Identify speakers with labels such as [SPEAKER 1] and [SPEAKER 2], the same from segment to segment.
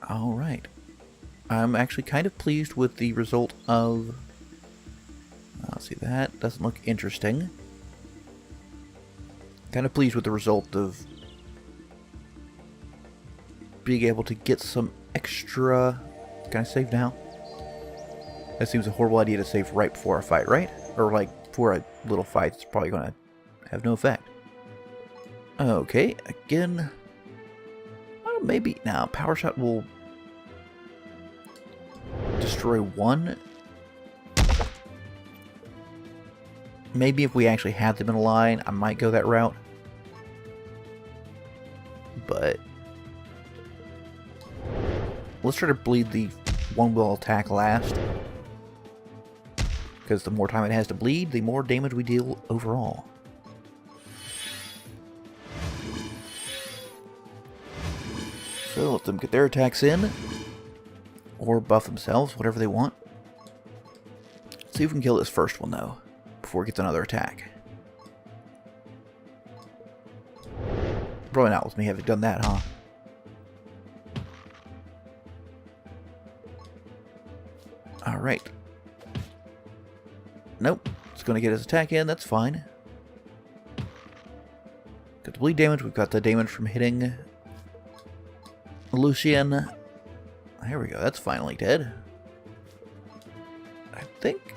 [SPEAKER 1] Alright. I'm actually kind of pleased with the result of... I'll see, that doesn't look interesting. Kind of pleased with the result of being able to get some extra... Can I save now? That seems a horrible idea to save right before a fight, right? Or like, before a little fight, it's probably going to have no effect. Okay, again... maybe... Now, Power Shot will... destroy one. Maybe if we actually had them in a line, I might go that route. But... let's try to bleed the one will attack last. Because the more time it has to bleed, the more damage we deal overall. So let them get their attacks in. Or buff themselves, whatever they want. See if we can kill this first one, though, before it gets another attack. Probably not with me having done that, huh? Alright. Nope. It's going to get his attack in, that's fine. Got the bleed damage, we've got the damage from hitting Lucian. There we go, that's finally dead. I think...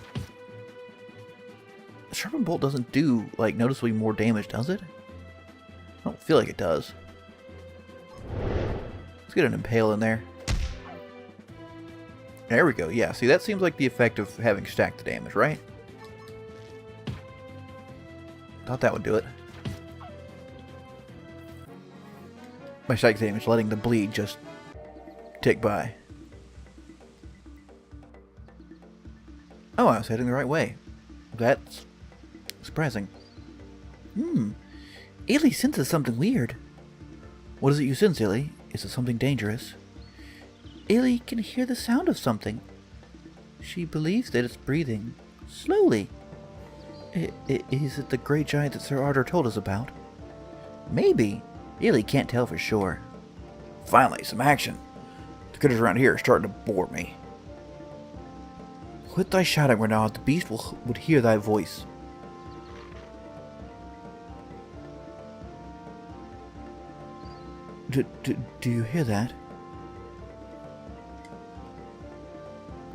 [SPEAKER 1] Sharpened Bolt doesn't do, like, noticeably more damage, does it? I don't feel like it does. Let's get an Impale in there. There we go, yeah, see, that seems like the effect of having stacked the damage, right? Thought that would do it. My stacked damage, letting the bleed just tick by. Oh, I was heading the right way. That's surprising. Illy senses something weird. What is it you sense, Illy? Is it something dangerous? Illy can hear the sound of something. She believes that it's breathing slowly. Is it the great giant that Sir Ardor told us about? Maybe. Illy can't tell for sure. Finally, some action. The critters around here are starting to bore me. Quit thy shouting, Renaud. The beast would hear thy voice. Do you hear that?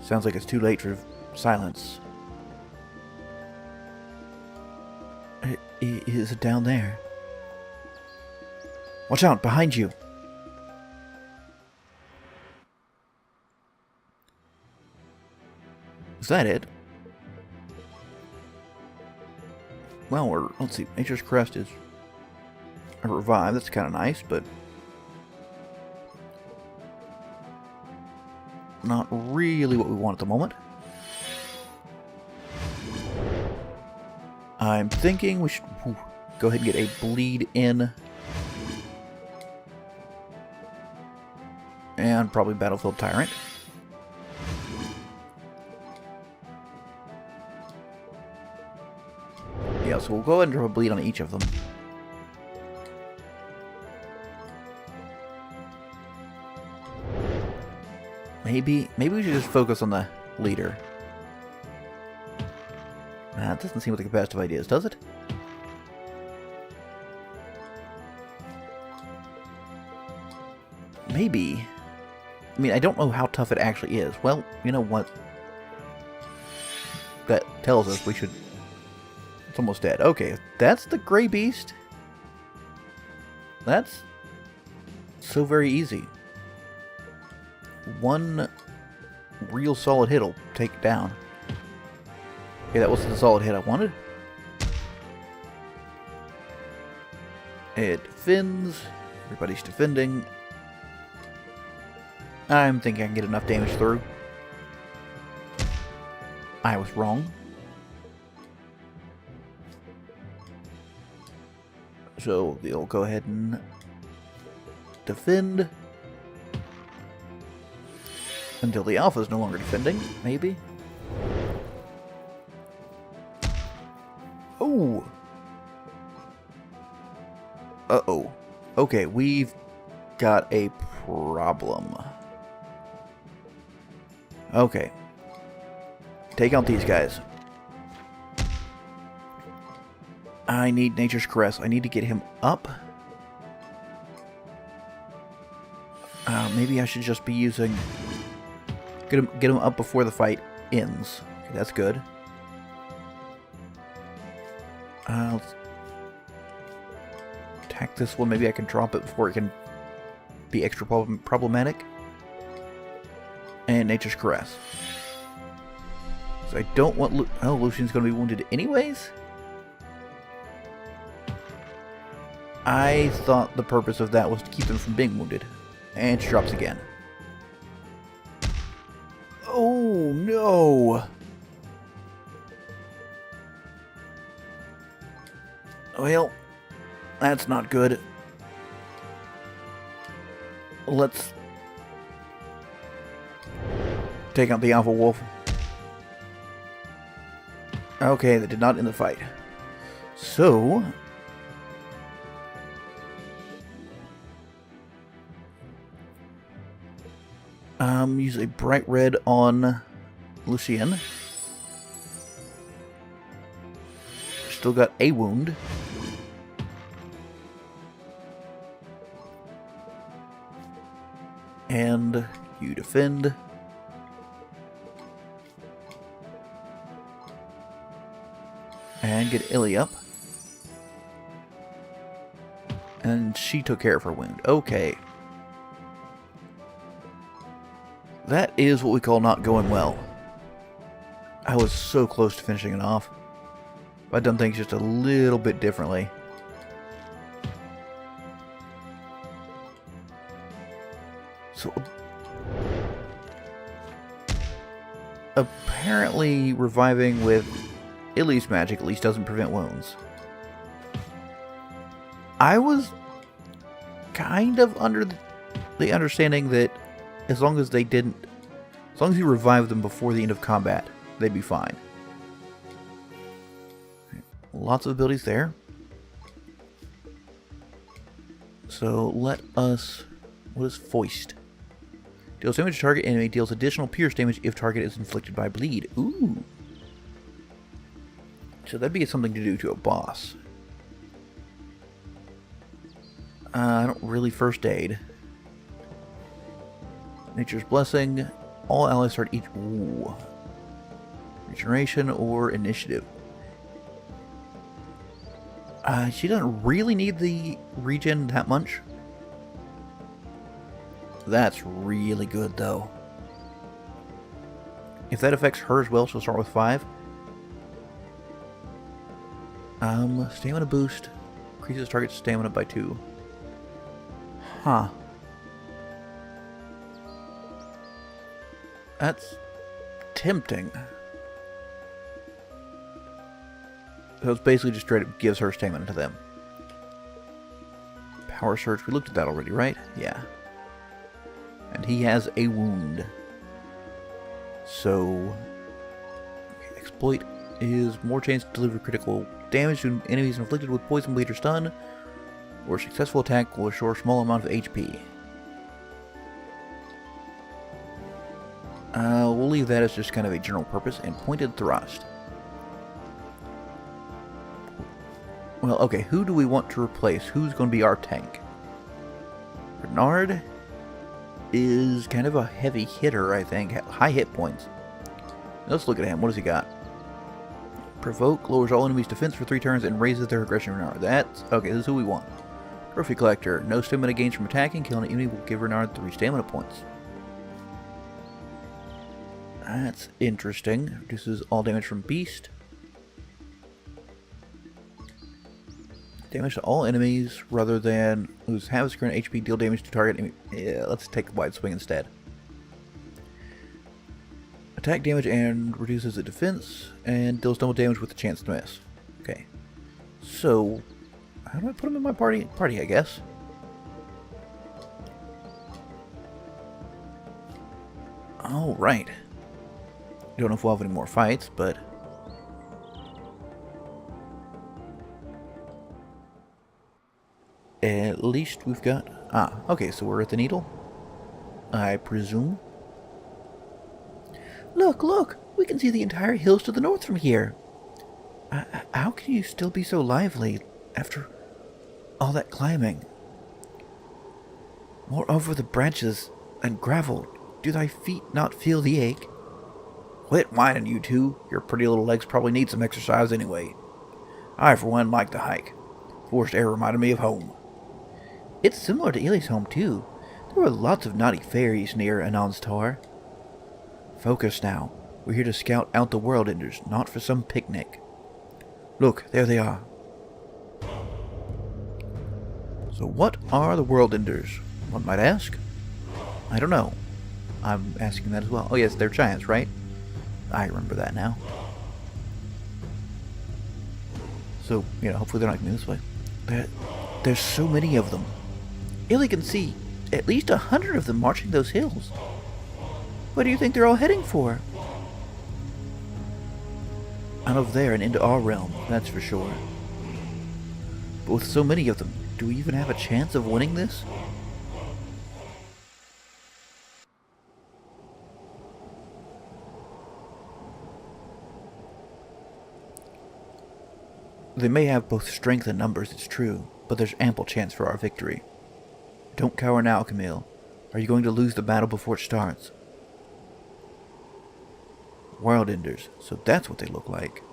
[SPEAKER 1] Sounds like it's too late for silence. Is it down there? Watch out, behind you! Is that it? Well, let's see. Nature's Crest is a revive. That's kind of nice, but not really what we want at the moment. I'm thinking we should go ahead and get a bleed in. And probably Battlefield Tyrant. Yeah, so we'll go ahead and drop a bleed on each of them. Maybe we should just focus on the leader. That doesn't seem like the best of ideas, does it? Maybe. I mean, I don't know how tough it actually is. Well, you know what? That tells us we should... It's almost dead. Okay, that's the Grey Beast. That's so very easy. One real solid hit will take it down. Okay, that wasn't the solid hit I wanted. It defends. Everybody's defending. I'm thinking I can get enough damage through. I was wrong. So they'll go ahead and defend. Until the alpha is no longer defending, maybe. Oh! Uh-oh. Okay, we've got a problem. Okay. Take out these guys. I need Nature's Caress. I need to get him up. Maybe I should just be using... Get him up before the fight ends. Okay, that's good. Let's attack this one. Maybe I can drop it before it can be extra problematic. And Nature's Caress. So I don't want... Oh, Lucian's going to be wounded anyways? I thought the purpose of that was to keep him from being wounded. And she drops again. Oh, no! Well, that's not good. Let's take out the Alpha Wolf. Okay, that did not end the fight. So... use a bright red on Lucien. Still got a wound. And you defend. And get Illy up. And she took care of her wound. Okay. That is what we call not going well. I was so close to finishing it off. I've done things just a little bit differently. So... apparently reviving with Illy's magic at least doesn't prevent wounds. I was kind of under the understanding that as long as you revive them before the end of combat, they'd be fine. Lots of abilities there. So let us... what is Foist? Deals damage to target enemy, deals additional pierce damage if target is inflicted by bleed. Ooh. So that'd be something to do to a boss. I don't really first aid. Nature's Blessing. All allies start each... ooh. Regeneration or initiative. She doesn't really need the regen that much. That's really good, though. If that affects her as well, she'll start with 5. Stamina boost. Increases target's stamina by 2. Huh. That's tempting. So it's basically just straight up gives her stamina to them. Power Surge. We looked at that already, right? Yeah. And he has a wound. So... exploit is more chance to deliver critical damage to enemies inflicted with poison, bleed, or stun. Or successful attack will restore a small amount of HP. We'll leave that as just kind of a general purpose. And pointed thrust. Well, okay, who do we want to replace? Who's going to be our tank? Bernard is kind of a heavy hitter, I think. High hit points. Let's look at him. What does he got? Provoke lowers all enemies' defense for 3 turns and raises their aggression Renard. That's... okay, this is who we want. Trophy Collector. No stamina gains from attacking. Killing an enemy will give Renard 3 stamina points. That's interesting. Reduces all damage from Beast. Damage to all enemies rather than lose half its current HP, deal damage to target enemy. Yeah, let's take the wide swing instead. Attack damage and reduces the defense and deals double damage with a chance to miss. Okay. So, how do I put him in my party? I guess. Alright. Don't know if we'll have any more fights, but... at least we've got... okay, so we're at the needle, I presume. Look, look! We can see the entire hills to the north from here. How can you still be so lively after all that climbing? Moreover, the branches and gravel. Do thy feet not feel the ache? Quit whining, you two. Your pretty little legs probably need some exercise anyway. I, for one, like the hike. Forced air reminded me of home. It's similar to Ely's home, too. There were lots of naughty fairies near Anon's Tower. Focus now. We're here to scout out the world enders, not for some picnic. Look, there they are. So what are the world enders? One might ask. I don't know. I'm asking that as well. Oh yes, they're giants, right? I remember that now. So, hopefully they're not coming this way. There's so many of them. Ely can see at least 100 of them marching those hills. What do you think they're all heading for? Out of there and into our realm, that's for sure. But with so many of them, do we even have a chance of winning this? They may have both strength and numbers, it's true, but there's ample chance for our victory. Don't cower now, Camille. Are you going to lose the battle before it starts? World enders, so that's what they look like.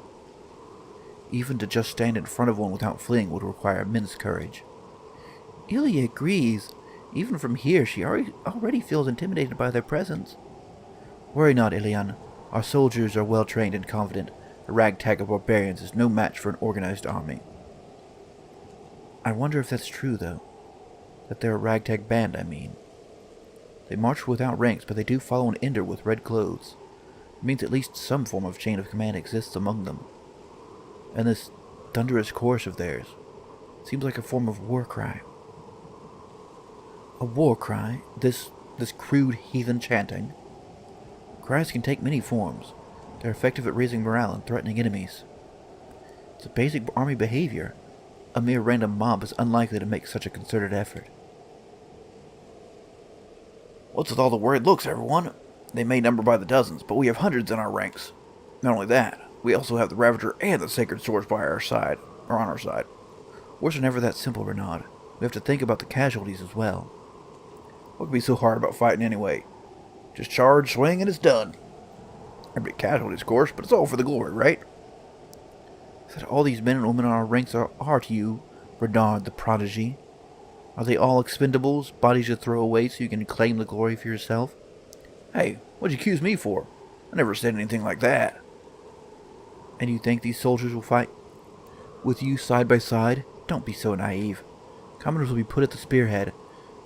[SPEAKER 1] Even to just stand in front of one without fleeing would require immense courage. Ilya agrees. Even from here, she already feels intimidated by their presence. Worry not, Ilian. Our soldiers are well trained and confident. A ragtag of barbarians is no match for an organized army. I wonder if that's true, though. That they're a ragtag band, I mean. They march without ranks, but they do follow an ender with red clothes. It means at least some form of chain of command exists among them. And this thunderous chorus of theirs seems like a form of war cry. A war cry? This crude heathen chanting? Cries can take many forms. They're effective at raising morale and threatening enemies. It's a basic army behavior. A mere random mob is unlikely to make such a concerted effort. What's with all the worried looks, everyone? They may number by the dozens, but we have hundreds in our ranks. Not only that, we also have the Ravager and the Sacred Swords by our side, or on our side. Wars are never that simple, Renaud. We have to think about the casualties as well. What could be so hard about fighting anyway? Just charge, swing, and it's done. There'd be casualties, of course, but it's all for the glory, right? Is that all these men and women in our ranks are to you, Renaud the Prodigy? Are they all expendables, bodies to throw away so you can claim the glory for yourself? Hey, what'd you accuse me for? I never said anything like that. And you think these soldiers will fight with you side by side? Don't be so naive. Commanders will be put at the spearhead.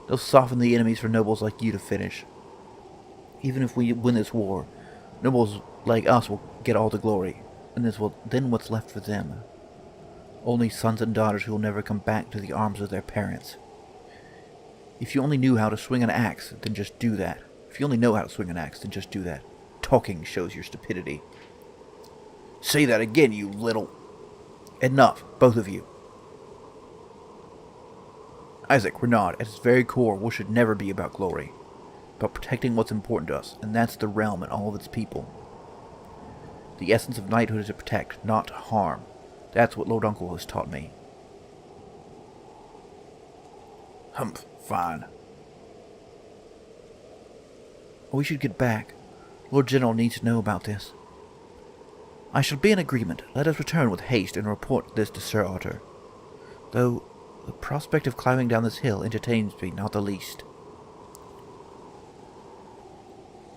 [SPEAKER 1] They'll soften the enemies for nobles like you to finish. Even if we win this war, nobles like us will get all the glory, and then what's left for them? Only sons and daughters who will never come back to the arms of their parents. If you only knew how to swing an axe, then just do that. If you only know how to swing an axe, then just do that. Talking shows your stupidity. Say that again, you little... Enough, both of you. Isaac, Renaud, at its very core, war should never be about glory. About protecting what's important to us, and that's the realm and all of its people. The essence of knighthood is to protect, not to harm. That's what Lord Uncle has taught me. Humph, fine. We should get back. Lord General needs to know about this. I shall be in agreement. Let us return with haste and report this to Sir Arthur. Though the prospect of climbing down this hill entertains me not the least.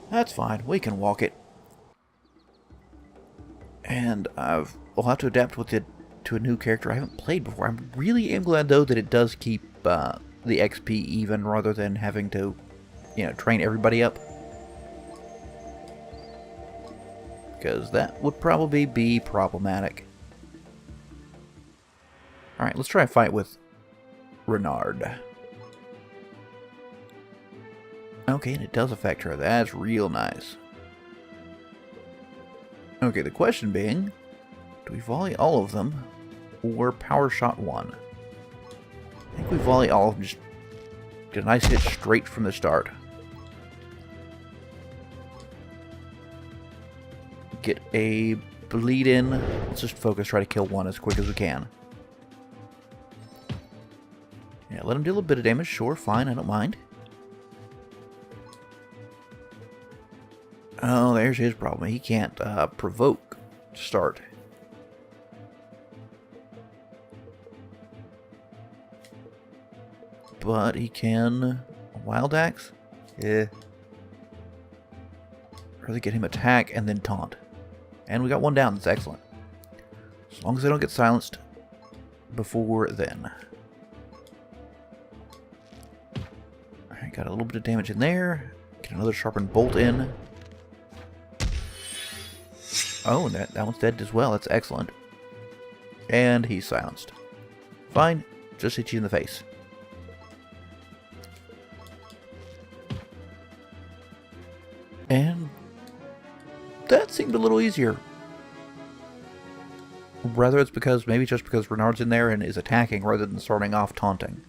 [SPEAKER 1] That's fine. We can walk it. And we'll have to adapt to a new character I haven't played before. I really am glad, though, that it does keep the XP even rather than having to, train everybody up. Because that would probably be problematic. Alright, let's try a fight with Renard. Okay, and it does affect her. That's real nice. Okay, the question being, do we volley all of them, or power shot one? I think we volley all of them, just get a nice hit straight from the start. get a bleed in. Let's just focus, try to kill one as quick as we can. Yeah, let him deal a bit of damage. Sure, fine, I don't mind. Oh, there's his problem. He can't provoke to start. But he can... Wild Axe? Yeah. Rather get him attack and then taunt. And we got one down. That's excellent. As long as I don't get silenced before then. Alright, got a little bit of damage in there. Get another sharpened bolt in. Oh, and that one's dead as well. That's excellent. And he's silenced. Fine. Just hit you in the face. And that seemed a little easier. Rather it's because, maybe just because Renard's in there and is attacking rather than starting off taunting.